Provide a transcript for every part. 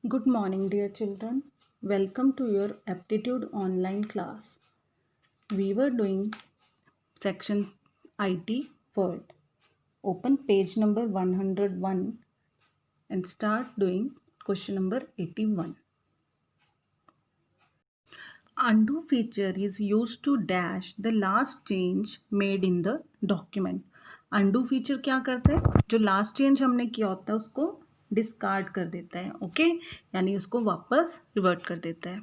Good morning, dear children. Welcome to your aptitude online class. We were doing section IT Word. Open page number 101 and start doing question number 81. Undo feature is used to dash the last change made in the document. Undo feature क्या करता है? जो last change हमने किया होता है उसको discard कर देता है. ओके, यानी उसको वापस रिवर्ट कर देता है.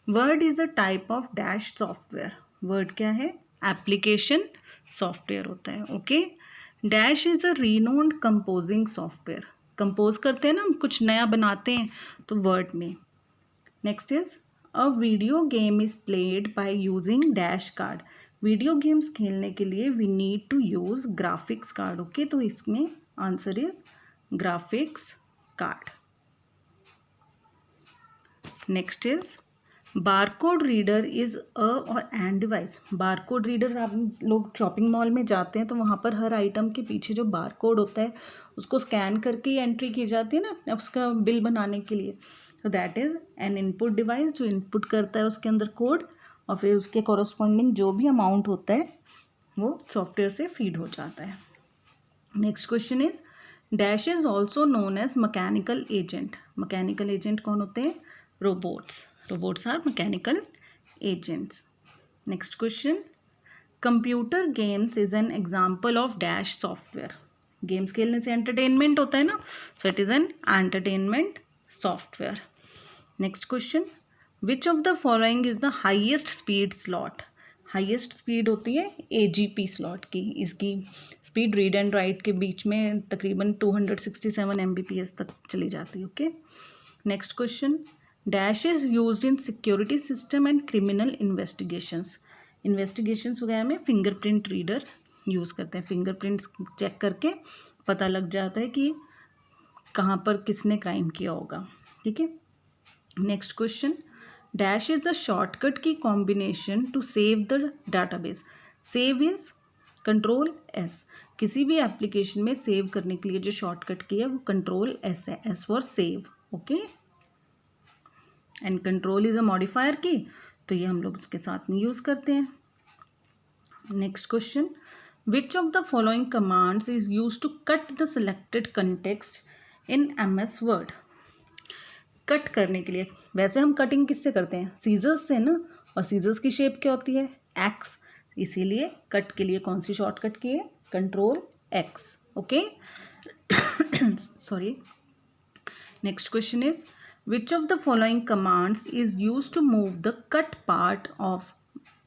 Word is a type of dash software. Word क्या है? एप्लीकेशन सॉफ्टवेयर होता है. Okay, dash is a renowned composing software. Compose करते हैं ना हम, कुछ नया बनाते हैं तो वर्ड में. Next is a video game is played by using dash card. Video games खेलने के लिए we need to use graphics card. Okay, तो इसमें answer is graphics card. Next is barcode reader is a और and device. Barcode reader, आप लोग shopping mall में जाते हैं तो वहाँ पर हर आइटम के पीछे जो बारकोड होता है उसको स्कैन करके ही एंट्री की जाती है ना उसका बिल बनाने के लिए. तो that is an input device जो इनपुट करता है उसके अंदर कोड और फिर उसके कॉरस्पॉन्डिंग जो भी अमाउंट होता है वो सॉफ्टवेयर से फीड हो जाता है. Next question is dash is also known as mechanical agent. Mechanical agent कौन होते हैं? Robots. Robots are mechanical agents. Next question. Computer games is an example of dash software. Games खेलने से entertainment होता है ना, so it is an entertainment software. Next question. Which of the following is the highest speed slot? Highest speed होती है AGP slot की. इसकी speed read and right के बीच में तकरीबन 267 Mbps तक चली जाती है. Okay, next question. Dash is used in security system and criminal investigations. Investigations वगैरह में फिंगरप्रिंट रीडर यूज़ करते हैं. फिंगरप्रिंट्स चेक करके पता लग जाता है कि कहाँ पर किसने क्राइम किया होगा. ठीक है, next question. Dash is the shortcut key combination to save the database. Save is control S. किसी भी एप्लीकेशन में सेव करने के लिए जो शॉर्टकट की है वो कंट्रोल S है. S for save. Okay, and control is a modifier की, तो ये हम लोग उसके साथ में यूज़ करते हैं. Next question. Which of the following commands is use to cut the selected context in MS word. Cut करने के लिए वैसे हम कटिंग किससे करते हैं? सीजर्स से ना, और सीजर्स की शेप क्या होती है? X. इसीलिए कट के लिए कौन सी शॉर्टकट की है? Control X. Okay, sorry. Next question is which of the following commands is used to move the cut part of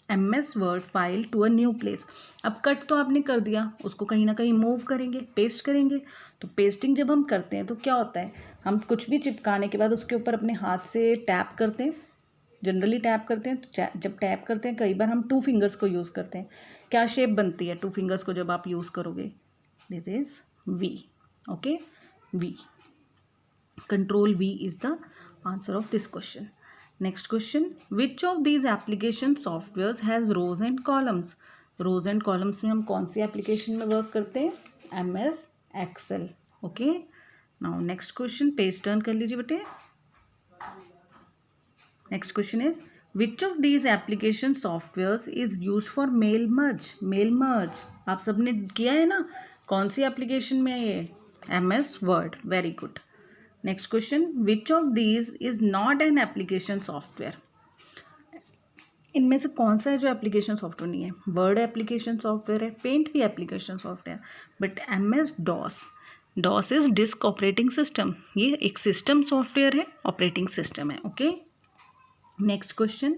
MS Word file to a new place. अब कट तो आपने कर दिया, उसको कहीं ना कहीं मूव करेंगे, पेस्ट करेंगे. तो पेस्टिंग जब हम करते हैं तो क्या होता है, हम कुछ भी चिपकाने के बाद उसके ऊपर अपने हाथ से टैप करते हैं. जनरली टैप करते हैं. तो जब टैप करते हैं कई बार हम 2 फिंगर्स को यूज़ करते हैं. क्या शेप बनती है 2 फिंगर्स को जब आप यूज़ करोगे? This is V. Okay, V. Control V is the answer of this question. Next question. Which of these application softwares has rows and columns? Rows and columns में हम कौन सी application में work करते हैं? MS Excel. Okay. Now next question. Page turn कर लीजिए बेटे. Next question is which of these application softwares is used for mail merge? Mail merge आप सबने किया है ना? कौन सी application में है ये? MS Word. Very good. Next question. Which of these is not an application software. इनमें से कौन सा है जो एप्लीकेशन सॉफ्टवेयर नहीं है? वर्ड एप्लीकेशन सॉफ्टवेयर है, पेंट भी application software, but MS DOS. DOS is disk operating system. ये एक सिस्टम सॉफ्टवेयर है, ऑपरेटिंग सिस्टम है. Okay, next question.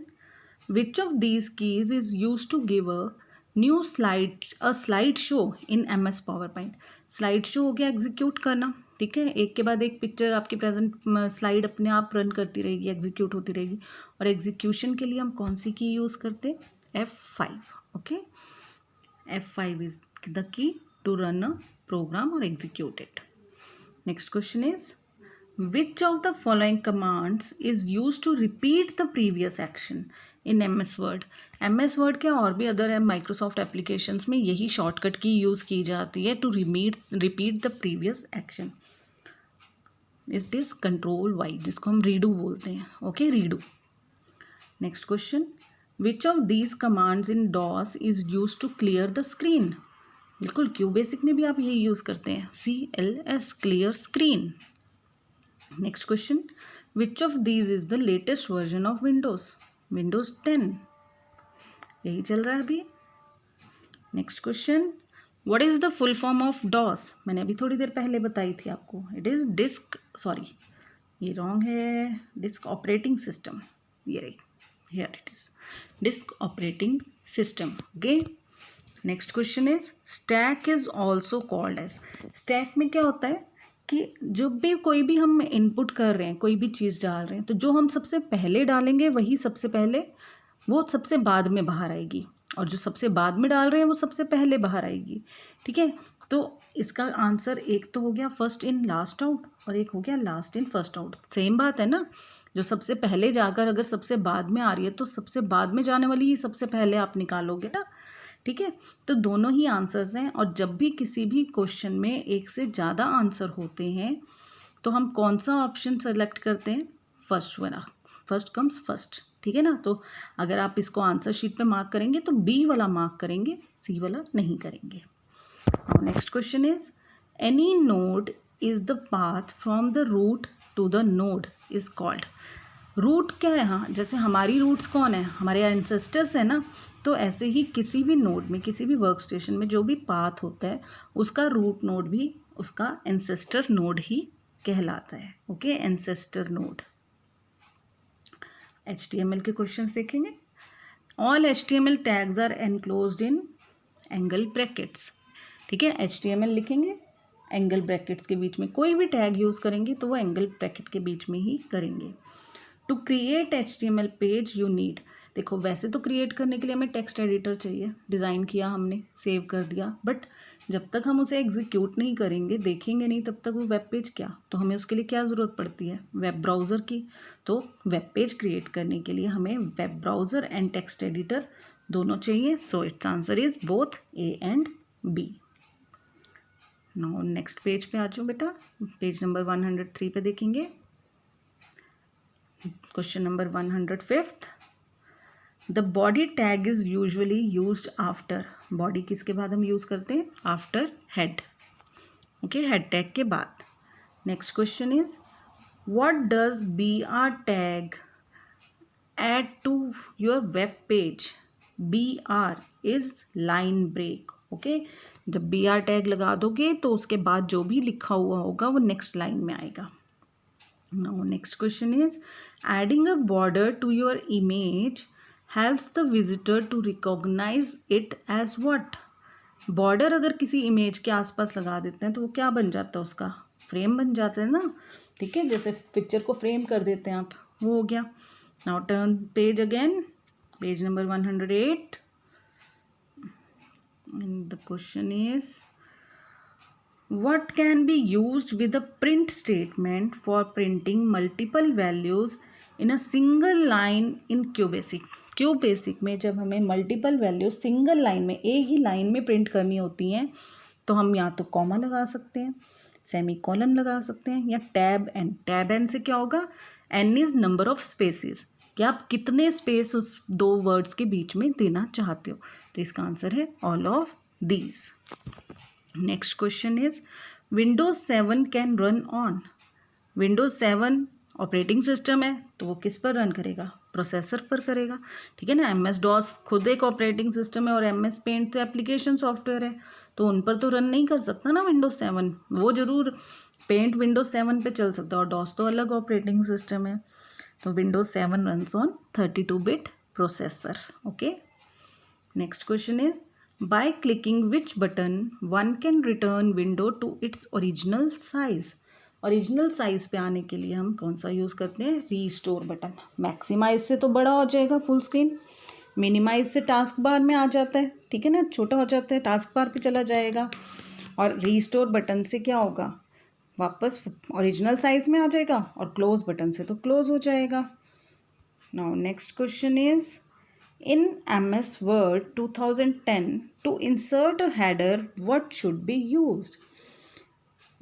Which of these keys is use to give a slide show in MS PowerPoint. Slide show हो गया execute करना. ठीक है, एक के बाद एक पिक्चर आपकी प्रेजेंट स्लाइड अपने आप रन करती रहेगी, एग्जीक्यूट होती रहेगी. और एग्जीक्यूशन के लिए हम कौन सी की यूज़ करते हैं? F5. Okay, F5 is the key to run a program और execute it. Next question is which of the following commands is use to repeat the previous action in MS word. MS word क्या और भी other है Microsoft applications में यही shortcut की use की जाती है to repeat the previous action. It is control Y, जिसको हम रीडू बोलते हैं. Okay, redo. Next question, which of these commands in DOS is use to clear the screen. बिल्कुल, क्यू बेसिक में भी आप यही यूज करते हैं, CLS, clear screen. Next question, which of these is the latest version of Windows 10. यही चल रहा है अभी. Next question, what is the full form of DOS. मैंने अभी थोड़ी देर पहले बताई थी आपको. इट इज डिस्क, सॉरी ये रॉन्ग है, डिस्क ऑपरेटिंग सिस्टम. ये रही, here it is disk operating system. Okay. Next question is, stack is also called as. Stack में क्या होता है कि जब भी कोई भी हम इनपुट कर रहे हैं, कोई भी चीज़ डाल रहे हैं, तो जो हम सबसे पहले डालेंगे वही सबसे पहले, वो सबसे बाद में बाहर आएगी, और जो सबसे बाद में डाल रहे हैं वो सबसे पहले बाहर आएगी. ठीक है, तो इसका आंसर एक तो हो गया फर्स्ट इन लास्ट आउट, और एक हो गया last in first out. Same बात है ना, जो सबसे पहले जाकर अगर सबसे बाद में आ रही है तो सबसे बाद में जाने वाली ही सबसे पहले आप निकालोगे ना. ठीक है, तो दोनों ही आंसर्स हैं. और जब भी किसी भी क्वेश्चन में एक से ज़्यादा आंसर होते हैं तो हम कौन सा ऑप्शन सेलेक्ट करते हैं, फर्स्ट वाला, फर्स्ट कम्स फर्स्ट. ठीक है ना, तो अगर आप इसको आंसर शीट पे मार्क करेंगे तो बी वाला मार्क करेंगे, सी वाला नहीं करेंगे. Next question is, any node is the path from the root to the node is called. Root क्या है, हाँ जैसे हमारी रूट्स कौन है, हमारे एंसेस्टर्स है ना, तो ऐसे ही किसी भी नोड में, किसी भी वर्क स्टेशन में जो भी पाथ होता है उसका रूट नोड भी उसका एंसेस्टर नोड ही कहलाता है. Okay, ancestor node. HTML के क्वेश्चंस देखेंगे. All HTML tags are enclosed in angle brackets. ठीक है, HTML लिखेंगे, एंगल ब्रैकेट्स के बीच में कोई भी टैग यूज़ करेंगे तो वो एंगल ब्रैकेट के बीच में ही करेंगे. To create HTML page you need. देखो, वैसे तो क्रिएट करने के लिए हमें टेक्स्ट एडिटर चाहिए, डिज़ाइन किया हमने, सेव कर दिया, बट जब तक हम उसे एग्जीक्यूट नहीं करेंगे, देखेंगे नहीं, तब तक वो वेब पेज क्या, तो हमें उसके लिए क्या ज़रूरत पड़ती है, वेब ब्राउज़र की. तो वेब पेज क्रिएट करने के लिए हमें web browser and text editor दोनों चाहिए. So it's answer is both A and B. Now next page पे आ जाओ बेटा, पेज नंबर 103 पे देखेंगे. Question number 105. The body tag is usually used after. Body किसके बाद हम यूज़ करते हैं, after head. Okay, head tag के बाद. Next question is, what does BR tag add to your web page. BR is line break. Okay, जब BR tag लगा दोगे तो उसके बाद जो भी लिखा हुआ होगा वो नेक्स्ट लाइन में आएगा. Now next question is, adding a border to your image helps the visitor to recognize it as what. Border अगर किसी इमेज के आसपास लगा देते हैं तो वो क्या बन जाता है, उसका फ्रेम बन जाता है ना. ठीक है, जैसे पिक्चर को फ्रेम कर देते हैं आप, वो हो गया. Now turn page again, page number 108. and the question is, what can be used with a print statement for printing multiple values in a single line in QBasic. QBasic में जब हमें मल्टीपल वैल्यूज सिंगल लाइन में, एक ही line में print करनी होती हैं, तो हम या तो कॉमा लगा सकते हैं, सेमी कॉलन लगा सकते हैं, या टैब एन. टैब एन से क्या होगा, n is number of spaces, कि आप कितने स्पेस उस दो वर्ड्स के बीच में देना चाहते हो. तो इसका आंसर है all of these. Next question is, Windows 7 can run on. Windows 7 operating system है तो वो किस पर रन करेगा, प्रोसेसर पर करेगा. ठीक है ना, MS DOS खुद एक ऑपरेटिंग सिस्टम है और MS पेंट तो एप्लीकेशन सॉफ्टवेयर है, तो उन पर तो रन नहीं कर सकता ना विंडोज 7. वो जरूर पेंट विंडोज 7 पे चल सकता है और DOS तो अलग ऑपरेटिंग सिस्टम है. तो Windows 7 runs on 32-bit processor. Okay. Next question is, by clicking which button one can return window to its original size. Original size पे आने के लिए हम कौन सा यूज़ करते हैं, रीस्टोर बटन. मैक्सिमाइज से तो बड़ा हो जाएगा फुल स्क्रीन, मिनिमाइज से टास्क बार में आ जाता है. ठीक है ना, छोटा हो जाता है, टास्क बार पे चला जाएगा. और रीस्टोर बटन से क्या होगा, वापस ओरिजिनल साइज में आ जाएगा, और क्लोज बटन से तो क्लोज हो जाएगा. Now next question is, in MS Word 2010 to insert a header what should be used.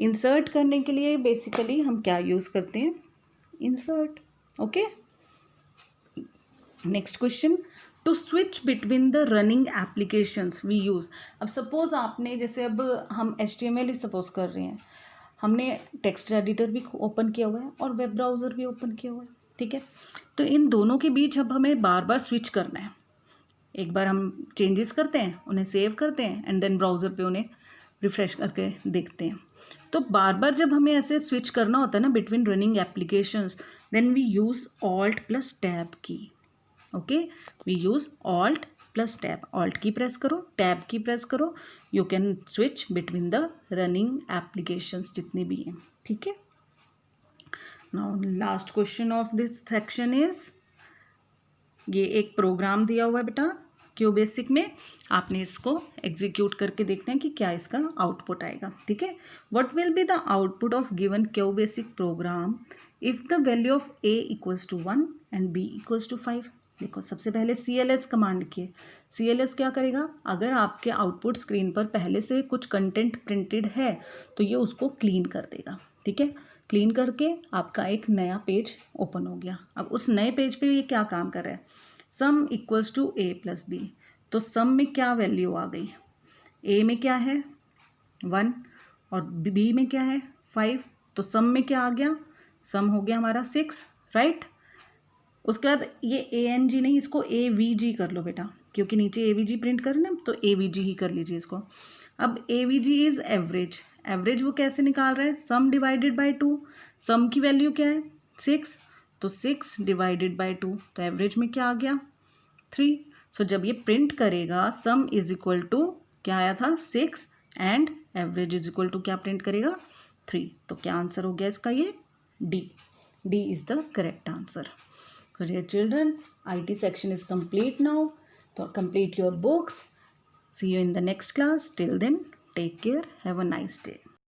Insert करने के लिए बेसिकली हम क्या यूज़ करते हैं, insert. Okay, next question, to switch between the running applications we use. अब सपोज आपने जैसे अब हम HTML ही सपोज कर रहे हैं, हमने टेक्स्ट एडिटर भी ओपन किया हुआ है और वेब ब्राउज़र भी ओपन किया हुआ है, ठीक है। तो इन दोनों के बीच अब हमें बार बार स्विच करना है। एक बार हम चेंजेस करते हैं, उन्हें सेव करते हैं एंड देन ब्राउज़र पे उन्हें रिफ़्रेश करके देखते हैं। तो बार बार जब हमें ऐसे स्विच करना होता है ना between running applications, then we use alt plus tab key. Okay, we use alt plus tab. Alt key press करो, टैब की प्रेस करो, you can switch between the running applications जितनी भी हैं, ठीक है। Now last question of this section is, ये एक programme दिया हुआ है बेटा क्यूबेसिक में, आपने इसको एग्जीक्यूट करके देखते हैं कि क्या इसका आउटपुट आएगा, ठीक है। What will be the output of given QBasic program if the value of a equals to 1 and b equals to 5। देखो सबसे पहले CLS कमांड लिखिए। CLS क्या करेगा, अगर आपके आउटपुट स्क्रीन पर पहले से कुछ कंटेंट प्रिंटेड है तो ये उसको क्लीन कर देगा, ठीक है। क्लीन करके आपका एक नया पेज ओपन हो गया। अब उस नए पेज पे ये क्या काम कर रहा है, sum equals to a plus b। तो सम में क्या वैल्यू आ गई, a में क्या है 1 और b में क्या है 5, तो सम में क्या आ गया, सम हो गया हमारा 6, राइट। उसके बाद ये ANG नहीं, इसको AVG कर लो बेटा, क्योंकि नीचे AVG प्रिंट करना है तो AVG ही कर लीजिए इसको। अब AVG इज़ एवरेज। एवरेज वो कैसे निकाल रहा है, सम डिवाइडेड बाय 2। सम की वैल्यू क्या है 6, तो 6 डिवाइडेड बाय 2, तो एवरेज में क्या आ गया 3। सो जब ये प्रिंट करेगा सम इज इक्वल टू क्या आया था 6 and average is equal to क्या प्रिंट करेगा 3। तो क्या आंसर हो गया इसका, ये D is the correct answer. So dear children, IT section is complete now. So complete your books. See you in the next class. Till then, take care. Have a nice day.